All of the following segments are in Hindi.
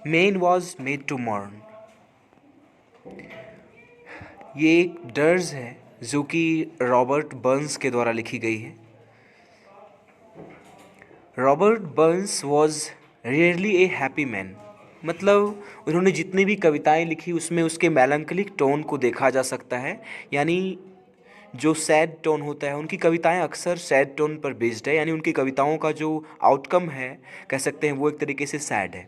Man was made to mourn। ये एक डर्ज है जो कि रॉबर्ट बर्न्स के द्वारा लिखी गई है। Robert Burns was rarely A happy man. मतलब उन्होंने जितनी भी कविताएं लिखी उसमें उसके मेलंकलिक टोन को देखा जा सकता है। यानी जो सैड टोन होता है, उनकी कविताएं अक्सर सैड टोन पर बेस्ड है। यानी उनकी कविताओं का जो आउटकम है, कह सकते हैं वो एक तरीके से सैड है।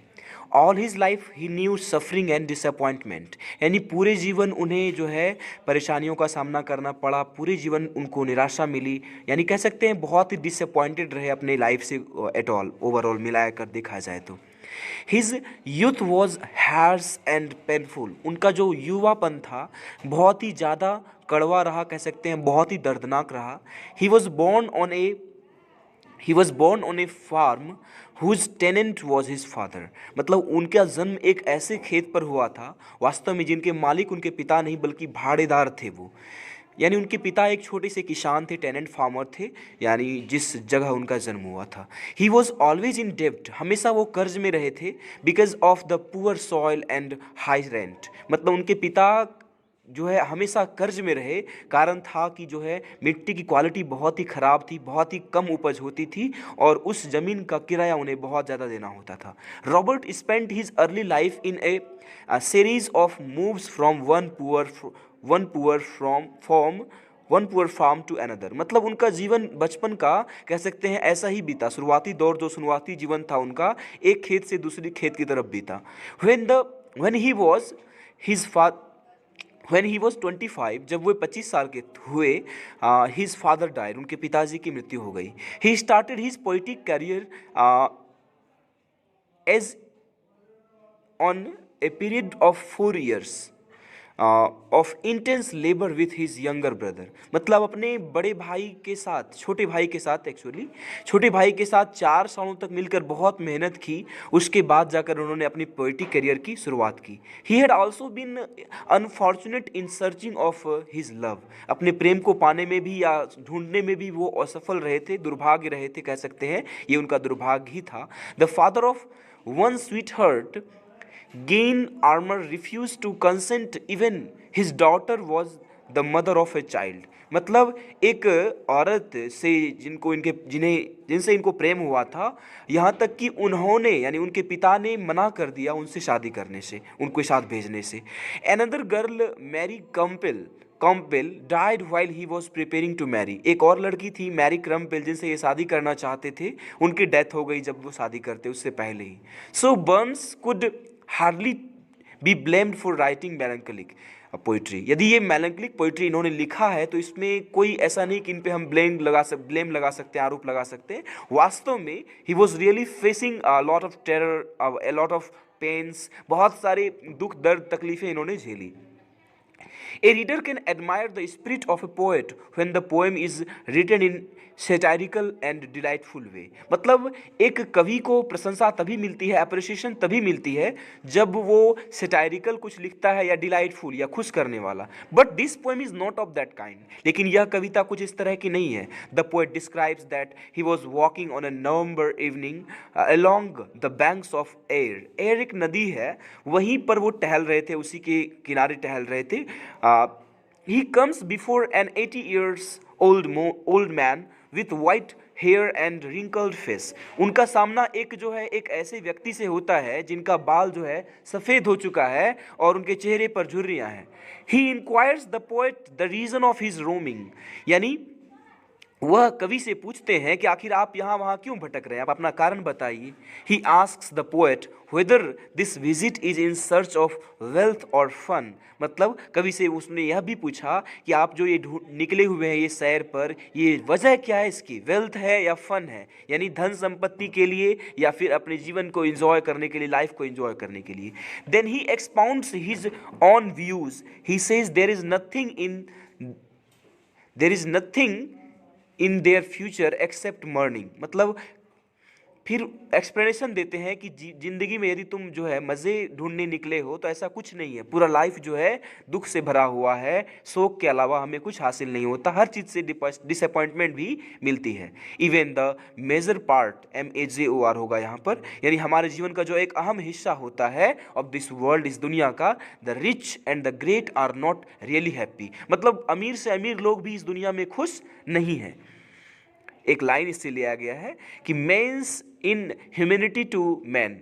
All his life he new suffering and disappointment. यानी पूरे जीवन उन्हें जो है परेशानियों का सामना करना पड़ा, पूरे जीवन उनको निराशा मिली। यानी कह सकते हैं बहुत ही डिसअपॉइंटेड रहे अपने लाइफ से एट ऑल, ओवरऑल मिलाया कर देखा जाए तो। His youth was harsh and painful. उनका जो युवापन था बहुत ही ज़्यादा कड़वा रहा, कह सकते हैं बहुत ही दर्दनाक रहा। He was born on a he was born on a farm whose tenant was his father। मतलब उनका जन्म एक ऐसे खेत पर हुआ था वास्तव में जिनके मालिक उनके पिता नहीं बल्कि भाड़ेदार थे वो। यानी उनके पिता एक छोटे से किसान थे, टेनेंट फार्मर थे, यानी जिस जगह उनका जन्म हुआ था। ही वॉज ऑलवेज इन डेब्ट। हमेशा वो कर्ज में रहे थे because of the poor soil and high rent. मतलब उनके पिता जो है हमेशा कर्ज में रहे, कारण था कि जो है मिट्टी की क्वालिटी बहुत ही ख़राब थी, बहुत ही कम उपज होती थी और उस ज़मीन का किराया उन्हें बहुत ज़्यादा देना होता था। Robert spent his early life in a series of moves from one poor farm to another. मतलब उनका जीवन बचपन का कह सकते हैं ऐसा ही बीता। शुरुआती दौर जो शुरुआती जीवन था उनका एक खेत से दूसरी खेत की तरफ बीता। when he was his fa when he was 25, जब वो 25 साल के हुए, his father died, उनके पिताजी की मृत्यु हो गई। he started his poetic career as on a period of 4 years of intense labour with his younger brother. मतलब अपने बड़े भाई के साथ, छोटे भाई के साथ, एक्चुअली छोटे भाई के साथ 4 सालों तक मिलकर बहुत मेहनत की। उसके बाद जाकर उन्होंने अपनी पोइटिक करियर की शुरुआत की। He had also been unfortunate in searching of his love. अपने प्रेम को पाने में भी या ढूंढने में भी वो असफल रहे थे, दुर्भाग्य रहे थे, कह सकते हैं ये उनका दुर्भाग्य ही था। The father of one sweet heart gain armor refused to consent even his daughter was the mother of a child। मतलब एक औरत से जिनसे इनको प्रेम हुआ था, यहाँ तक कि उन्होंने यानी उनके पिता ने मना कर दिया उनसे शादी करने से, उनको साथ भेजने से। Another girl Mary Campbell died while he was preparing to marry. एक और लड़की थी मैरी क्रम्पेल जिनसे ये शादी करना चाहते थे, उनकी डेथ हो गई जब वो शादी करते उससे पहले ही। So Burns could hardly be blamed for writing melancholic poetry. यदि ये मेलंकलिक पोइट्री इन्होंने लिखा है तो इसमें कोई ऐसा नहीं कि इन पे हम ब्लेम लगा सकते हैं, आरोप लगा सकते हैं। वास्तव में he was really facing a lot of terror, a lot of pains, बहुत सारे दुख दर्द तकलीफें इन्होंने झेली। A reader can admire the spirit of a poet when the poem is written in satirical and delightful way। मतलब एक कवि को प्रशंसा तभी मिलती है, अप्रिसिएशन तभी मिलती है जब वो सैटारिकल कुछ लिखता है या डिलाइटफुल या खुश करने वाला। But this poem is not of that kind. लेकिन यह कविता कुछ इस तरह की नहीं है। The poet describes that he was walking on a November evening along the banks of air. Air एक नदी है, वहीं पर वो टहल रहे थे, उसी के किनारे टहल रहे थे। He comes before an 80 years old man with white hair and wrinkled face। उनका सामना एक जो है एक ऐसे व्यक्ति से होता है जिनका बाल जो है सफ़ेद हो चुका है और उनके चेहरे पर झुर्रियाँ हैं। He inquires the poet the reason of his roaming। यानी वह कवि से पूछते हैं कि आखिर आप यहाँ वहाँ क्यों भटक रहे हैं, आप अपना कारण बताइए। ही asks the poet whether this visit is in search of wealth और फन। मतलब कवि से उसने यह भी पूछा कि आप जो ये निकले हुए हैं ये सैर पर, ये वजह क्या है इसकी, वेल्थ है या फन है, यानी धन संपत्ति के लिए या फिर अपने जीवन को एंजॉय करने के लिए, लाइफ को एंजॉय करने के लिए। Then he expounds his own views. He says there is nothing in their future except mourning. मतलब फिर एक्सप्लेनेशन देते हैं कि जिंदगी में यदि तुम जो है मज़े ढूंढने निकले हो तो ऐसा कुछ नहीं है, पूरा लाइफ जो है दुख से भरा हुआ है, शोक के अलावा हमें कुछ हासिल नहीं होता, हर चीज़ से डिसअपॉइंटमेंट भी मिलती है। Even the major part, MAJOR होगा यहाँ पर, यानी हमारे जीवन का जो एक अहम हिस्सा होता है ऑफ दिस वर्ल्ड, इस दुनिया का, the rich and the great are not really happy, मतलब अमीर से अमीर लोग भी इस दुनिया में खुश नहीं हैं। एक लाइन इससे लिया गया है कि man's inhumanity to man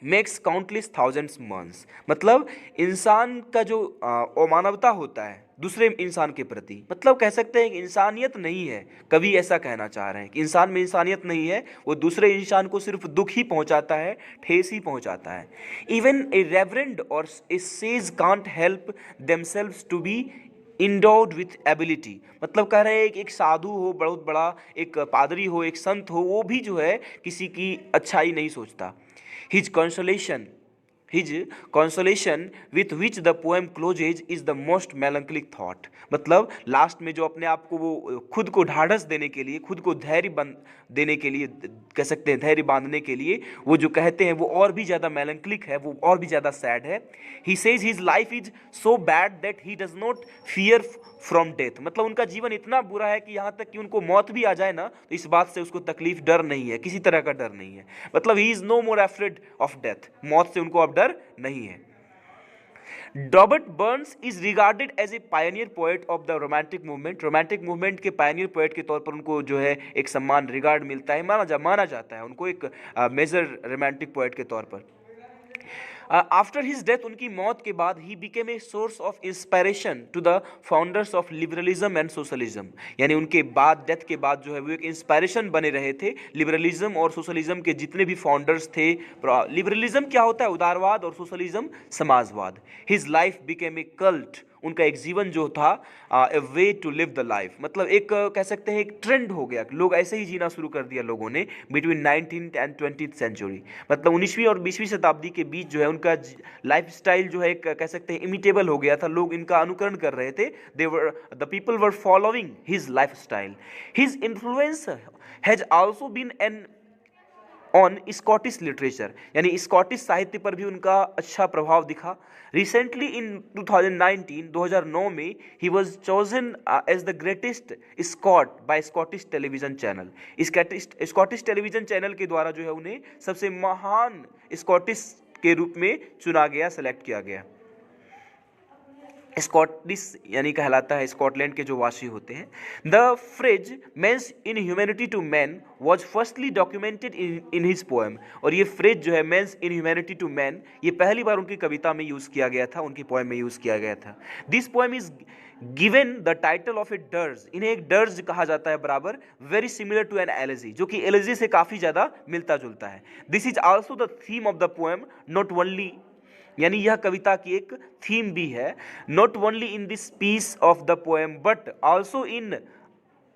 makes countless thousands months, मतलब इंसान का जो अमानवता होता है दूसरे इंसान के प्रति, मतलब कह सकते हैं कि इंसानियत नहीं है, कवि ऐसा कहना चाह रहे हैं कि इंसान में इंसानियत नहीं है, वो दूसरे इंसान को सिर्फ दुख ही पहुंचाता है, ठेस ही पहुंचाता है। Even a reverend or a sage can't help themselves to be endowed with ability, मतलब कह रहे हैं कि एक साधु हो, बहुत बड़ा एक पादरी हो, एक संत हो, वो भी जो है किसी की अच्छाई नहीं सोचता। His consolation with which the poem closes is the most melancholic thought, मतलब लास्ट में जो अपने आप को वो खुद को ढाढ़स देने के लिए, खुद को देने के लिए, कह सकते हैं धैर्य बांधने के लिए वो जो कहते हैं वो और भी ज़्यादा मेलंकलिक है, वो और भी ज़्यादा सैड है। He says his life is so bad that he does not fear from death, मतलब उनका जीवन इतना बुरा है कि यहाँ तक कि उनको मौत भी आ जाए ना तो इस बात से उसको तकलीफ, डर नहीं है, किसी तरह का डर नहीं है, मतलब he is no more afraid of death, मौत से उनको अब डर नहीं है। Robert Burns is regarded as a pioneer poet of the romantic movement, romantic movement के पायनियर पोएट के तौर पर उनको जो है एक सम्मान, रिगार्ड मिलता है, माना जाता है उनको एक मेजर रोमांटिक पोएट के तौर पर। आफ्टर हिज डेथ, उनकी मौत के बाद, he became a source of inspiration to the founders of liberalism and socialism, यानी उनके बाद, डेथ के बाद जो है वो एक इंस्पायरेशन बने रहे थे लिबरलिज्म और सोशलिज्म के जितने भी फाउंडर्स थे। लिबरलिज्म क्या होता है? उदारवाद, और सोशलिज्म समाजवाद। His life became a cult, उनका एक जीवन जो था a way to live the life, मतलब एक कह सकते हैं एक ट्रेंड हो गया, लोग ऐसे ही जीना शुरू कर दिया लोगों ने between 19th and 20th century, मतलब 19वीं और 20वीं शताब्दी के बीच जो है उनका लाइफ स्टाइल जो है एक कह सकते हैं इमिटेबल हो गया था, लोग इनका अनुकरण कर रहे थे, the people were following his life style. His influence has also been an on Scottish literature, यानी स्कॉटिश साहित्य पर भी उनका अच्छा प्रभाव दिखा। रिसेंटली इन 2009 में he was chosen as the greatest Scot by Scottish television channel, Scottish television channel के द्वारा जो है उन्हें सबसे महान स्कॉटिश के रूप में चुना गया, सेलेक्ट किया गया। स्कॉटिश यानी कहलाता है स्कॉटलैंड के जो वासी होते हैं। The phrase man's inhumanity to man was firstly documented in his poem, और ये फ्रेज जो है man's inhumanity to man, ये पहली बार उनकी कविता में यूज़ किया गया था, उनकी पोएम में यूज़ किया गया था। This poem is given the title of a dirge, इन्हें एक डर्ज कहा जाता है बराबर, very similar to an elegy, जो कि एलेजी से काफ़ी ज़्यादा मिलता जुलता है। This is also the theme of the poem, not only, यानी यह कविता की एक थीम भी है, not only in this piece of the poem but also in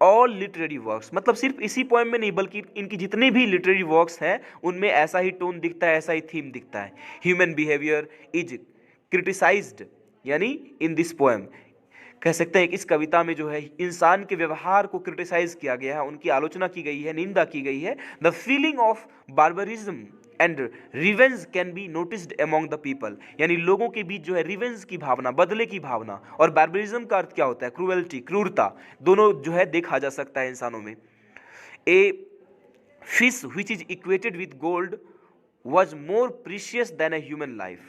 all literary works, मतलब सिर्फ इसी पोएम में नहीं बल्कि इनकी जितने भी लिटरेरी वर्क्स हैं उनमें ऐसा ही टोन दिखता है, ऐसा ही थीम दिखता है। ह्यूमन बिहेवियर इज क्रिटिसाइज्ड, यानी इन दिस पोएम कह सकते हैं कि इस कविता में जो है इंसान के व्यवहार को क्रिटिसाइज किया गया है, उनकी आलोचना की गई है, निंदा की गई है। The feeling of barbarism and revenge can be noticed among the people, यानी लोगों के बीच जो है रिवेंज की भावना, बदले की भावना, और बार्बरिज्म का अर्थ क्या होता है? क्रूएल्टी, क्रूरता, दोनों जो है देखा जा सकता है इंसानों में। A fish which is equated with gold was more precious than a human life,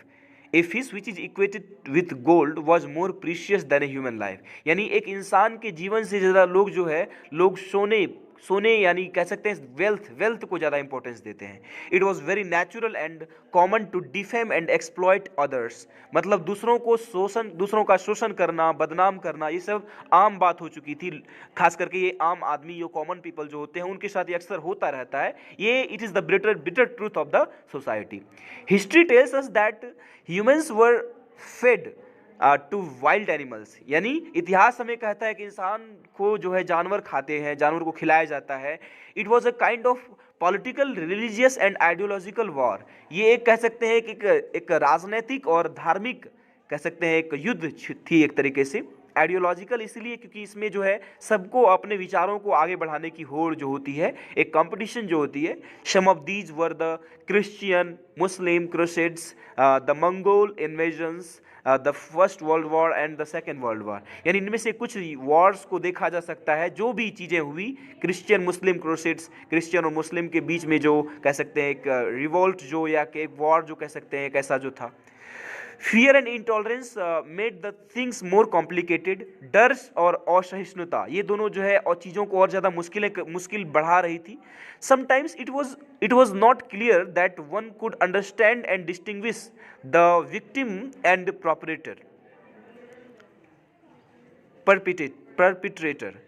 a fish which is equated with gold was more precious than a human life, यानी एक इंसान के जीवन से ज़्यादा लोग जो है, लोग सोने यानी कह सकते हैं वेल्थ को ज़्यादा इंपॉर्टेंस देते हैं। It was very natural and common to defame and exploit others, मतलब दूसरों का शोषण करना, बदनाम करना, ये सब आम बात हो चुकी थी, खास करके ये आम आदमी, ये कॉमन पीपल जो होते हैं उनके साथ ये अक्सर होता रहता है। ये it is the bitter truth of the society. History tells us that humans were fed to wild animals, यानी इतिहास हमें कहता है कि इंसान को जो है जानवर खाते हैं, जानवर को खिलाया जाता है। It was a kind of political, religious and ideological war, ये एक कह सकते हैं कि एक राजनीतिक और धार्मिक कह सकते हैं एक युद्ध थी एक तरीके से। आइडियोलॉजिकल इसलिए क्योंकि इसमें जो है सबको अपने विचारों को आगे बढ़ाने की होड़ जो होती है, एक कंपटीशन जो होती है. Some of these were the Christian, Muslim crusades, the Mongol invasions, the first world war and the second world war. यानी इनमें से कुछ वॉर्स को देखा जा सकता है, जो भी चीज़ें हुई क्रिश्चियन मुस्लिम क्रूसेड्स, क्रिश्चियन और मुस्लिम के बीच में जो कह सकते हैं एक रिवोल्ट जो या कि एक वॉर जो कह सकते हैं, कैसा जो था. Fear and intolerance made the things more complicated. डर और असहिष्णुता, ये दोनों जो है और चीज़ों को और ज़्यादा मुश्किल बढ़ा रही थी. Sometimes it was not clear that one could understand and distinguish the victim and perpetrator.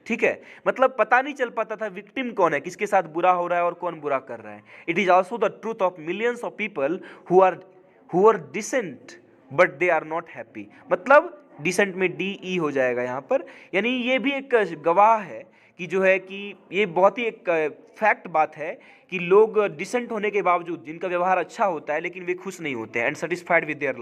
ठीक है, मतलब पता नहीं चल पाता था विक्टिम कौन है, किसके साथ बुरा हो रहा है और कौन बुरा कर रहा है. It is also the truth of millions of people who are decent but they are not happy. मतलब डिसेंट में DE हो जाएगा यहाँ पर. यानी ये भी एक गवाह है कि जो है कि ये बहुत ही एक फैक्ट बात है कि लोग डिसेंट होने के बावजूद, जिनका व्यवहार अच्छा होता है लेकिन वे खुश नहीं होते हैं, and satisfied with their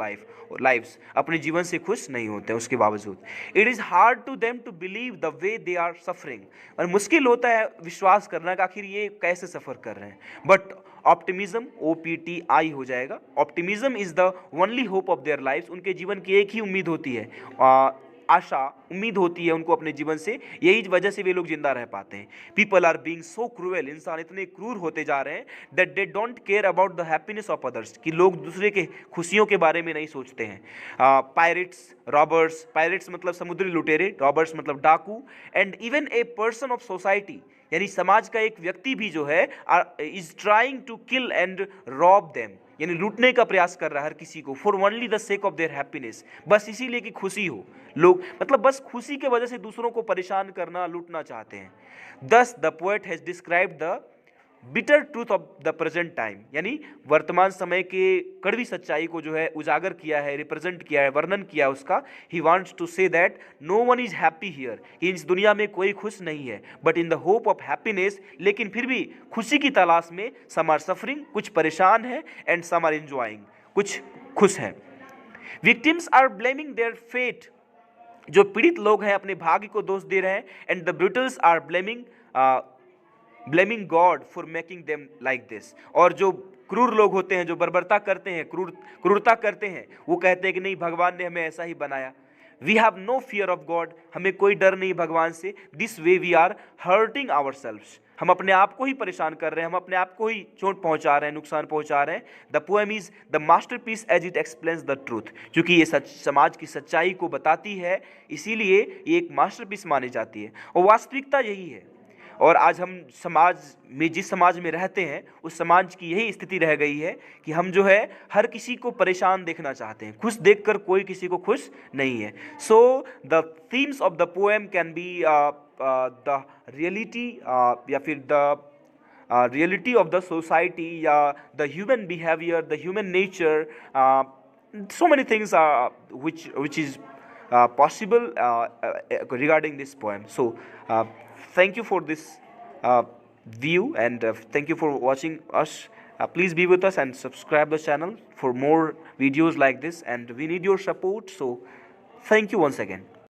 lives, अपने जीवन से खुश नहीं होते हैं उसके बावजूद. It is hard to them to believe the way they are suffering. और मुश्किल होता है विश्वास करना कि आखिर ये कैसे सफ़र कर रहे हैं. बट ऑप्टिमिज्म, OPTI हो जाएगा. Optimism is the only hope of their lifes. उनके जीवन की एक ही उम्मीद होती है, आशा, उम्मीद होती है उनको अपने जीवन से. यही वजह से वे लोग जिंदा रह पाते हैं. People are being so cruel. इंसान इतने क्रूर होते जा रहे हैं that they don't care about the happiness of others, कि लोग दूसरे के खुशियों के बारे में नहीं सोचते हैं. पायरेट्स, रॉबर्स, पायरेट्स मतलब समुद्री लुटेरे, रॉबर्स मतलब डाकू, and even a person of society, यानी समाज का एक व्यक्ति भी जो है is trying to kill and rob them, यानी लूटने का प्रयास कर रहा है हर किसी को, for only the sake of their happiness, बस इसीलिए कि खुशी हो. लोग मतलब बस खुशी के वजह से दूसरों को परेशान करना, लूटना चाहते हैं. दस the poet has described the bitter truth of the present time, यानी वर्तमान समय के कड़वी सच्चाई को जो है उजागर किया है, रिप्रेजेंट किया है, वर्णन किया है उसका. He wants to say that no one is happy here, कि इस दुनिया में कोई खुश नहीं है, but in the hope of happiness, लेकिन फिर भी खुशी की तलाश में. सम आर सफरिंग, कुछ परेशान है, एंड सम आर एंजॉइंग, कुछ खुश हैं. Victims are blaming their fate, जो पीड़ित लोग हैं अपने भाग्य को दोष दे रहे हैं. And the brutals are blaming God for making them like this, और जो क्रूर लोग होते हैं, जो बर्बरता करते हैं, क्रूरता करते हैं, वो कहते हैं कि नहीं, भगवान ने हमें ऐसा ही बनाया. We have no fear of God, हमें कोई डर नहीं भगवान से. This way we are hurting ourselves, हम अपने आप को ही परेशान कर रहे हैं, हम अपने आप को ही चोट पहुंचा रहे हैं, नुकसान पहुंचा रहे हैं. The poem is the masterpiece as it explains the truth, क्योंकि ये समाज की सच्चाई को बताती है, इसीलिए ये एक मास्टरपीस मानी जाती है. और वास्तविकता यही है. और आज हम समाज में, जिस समाज में रहते हैं, उस समाज की यही स्थिति रह गई है कि हम जो है हर किसी को परेशान देखना चाहते हैं, खुश देखकर कोई किसी को खुश नहीं है. So the themes of the poem can be the reality, या फिर the reality of the society, या the human behaviour, the human nature, so many things which is possible regarding this poem. So thank you for this view, and thank you for watching us. Please be with us and subscribe the channel for more videos like this, and we need your support. So thank you once again.